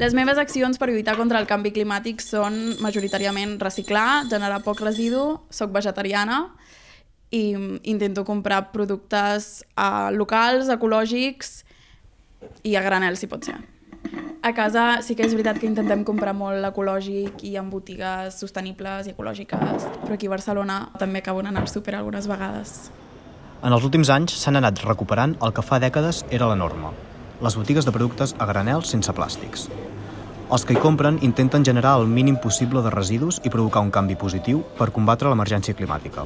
Les meves accions per lluitar contra el canvi climàtic són majoritàriament reciclar, generar poc residu, soc vegetariana i intento comprar productes locals, ecològics i a granel, si pot ser. A casa sí que és veritat que intentem comprar molt ecològic i en botigues sostenibles i ecològiques, però aquí a Barcelona també acabo d'anar al súper algunes vegades. En els últims anys s'han anat recuperant el que fa dècades era la norma, les botigues de productes a granel sense plàstics. Els que hi compren intenten generar el mínim possible de residus i provocar un canvi positiu per combatre l'emergència climàtica.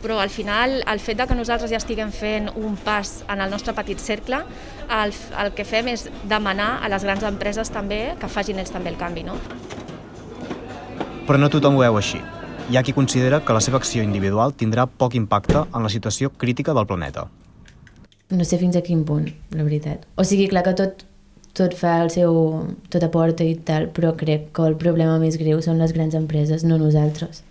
Però al final, el fet que nosaltres ja estiguem fent un pas en el nostre petit cercle, el que fem és demanar a les grans empreses també que facin ells també el canvi, no? Però no tothom ho veu així. Hi ha qui considera que la seva acció individual tindrà poc impacte en la situació crítica del planeta. No sé fins a quin punt, la veritat. O sigui, clar que tot fa el seu... tot aporta i tal, però crec que el problema més greu són les grans empreses, no nosaltres.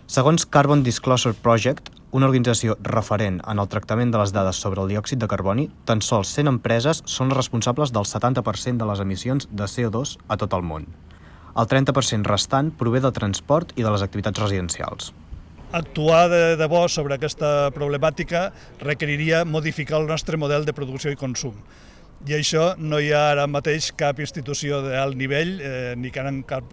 Segons Carbon Disclosure Project, una organització referent en el tractament de les dades sobre el diòxid de carboni, tan sols 100 empreses són responsables del 70% de les emissions de CO2 a tot el món. El 30% restant prové del transport i de les activitats residencials. Actuar de debò sobre aquesta problemàtica requeriria modificar el nostre model de producció i consum. I això no hi ha ara mateix cap institució d'alt nivell ni cap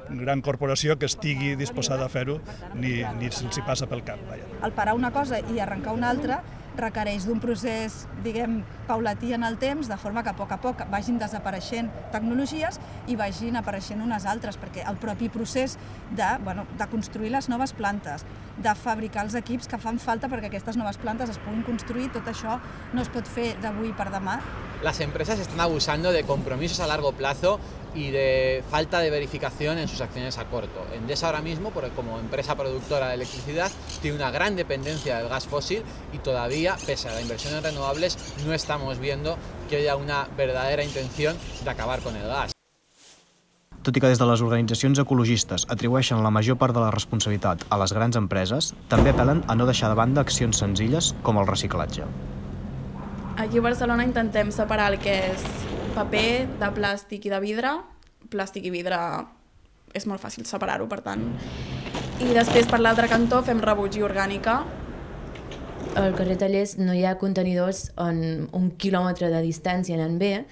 gran corporació que estigui disposada a fer-ho ni se'ls hi passa pel cap. El parar una cosa i arrencar una altra requereix d'un procés, diguem, paulatí en el temps, de forma que a poc vagin desapareixent tecnologies i vagin apareixent unes altres, perquè el propi procés de construir les noves plantes, de fabricar els equips que fan falta perquè aquestes noves plantes es puguin construir, tot això no es pot fer d'avui per demà. Las empresas están abusando de compromisos a largo plazo y de falta de verificación en sus acciones a corto. Endesa ahora mismo, como empresa productora de electricidad, tiene una gran dependencia del gas fósil y todavía, pese a la inversión en renovables, no estamos viendo que haya una verdadera intención de acabar con el gas. Tot i que des de les organitzacions ecologistes atribueixen la major part de la responsabilitat a les grans empreses, també apel·len a no deixar de banda accions senzilles com el reciclatge. Aquí a Barcelona intentem separar el que és paper de plàstic i de vidre. Plàstic i vidre és molt fàcil separar-ho, per tant. I després, per l'altre cantó, fem rebuig i orgànica. Al carrer Tallers no hi ha contenidors en 1 quilòmetre de distància anant bé.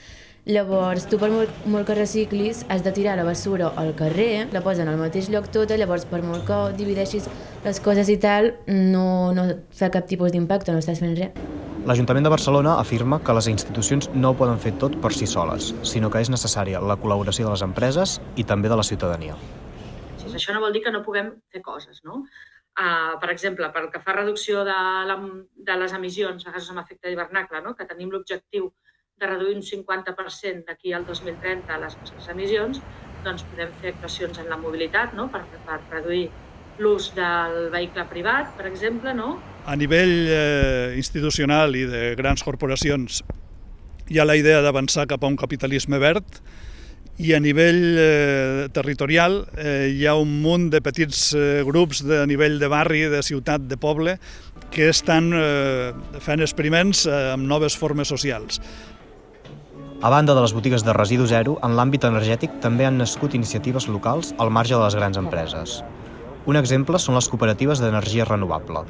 Llavors, tu per molt que reciclis has de tirar la bessura al carrer, la posen al mateix lloc tota, llavors per molt que divideixis les coses i tal, no fa cap tipus d'impacte, no estàs fent res. L'Ajuntament de Barcelona afirma que les institucions no ho poden fer tot per si soles, sinó que és necessària la col·laboració de les empreses i també de la ciutadania. Això no vol dir que no puguem fer coses, no? Per exemple, pel que fa a reducció de les emissions de gasos amb efecte d'hivernacle, que tenim l'objectiu de reduir un 50% d'aquí al 2030 les nostres emissions, doncs podem fer actuacions en la mobilitat per reduir l'ús del vehicle privat, per exemple. A nivell institucional i de grans corporacions hi ha la idea d'avançar cap a un capitalisme verd i a nivell territorial hi ha un munt de petits grups a nivell de barri, de ciutat, de poble que estan fent experiments amb noves formes socials. A banda de les botigues de residu zero, en l'àmbit energètic també han nascut iniciatives locals al marge de les grans empreses. Un exemple són les cooperatives d'energia renovable.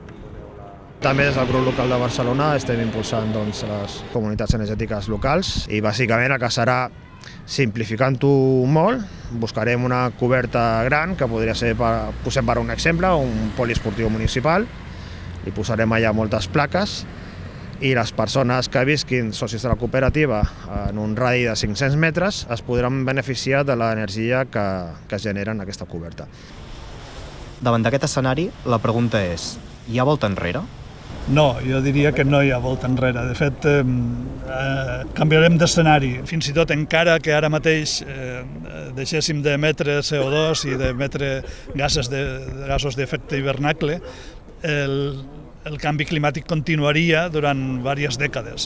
També des del grup local de Barcelona estem impulsant les comunitats energètiques locals i bàsicament el que serà, simplificant-ho molt, buscarem una coberta gran que podria ser, posem per un exemple, un poliesportiu municipal, hi posarem allà moltes plaques i les persones que visquin socis de la cooperativa en un radi de 500 metres es podran beneficiar de l'energia que es genera en aquesta coberta. Davant d'aquest escenari, la pregunta és: hi ha volta enrere? No, jo diria que no hi ha volta enrere. De fet, canviarem d'escenari. Fins i tot encara que ara mateix deixéssim d'emetre CO2 i d'emetre gasos d'efecte hivernacle, el canvi climàtic continuaria durant diverses dècades.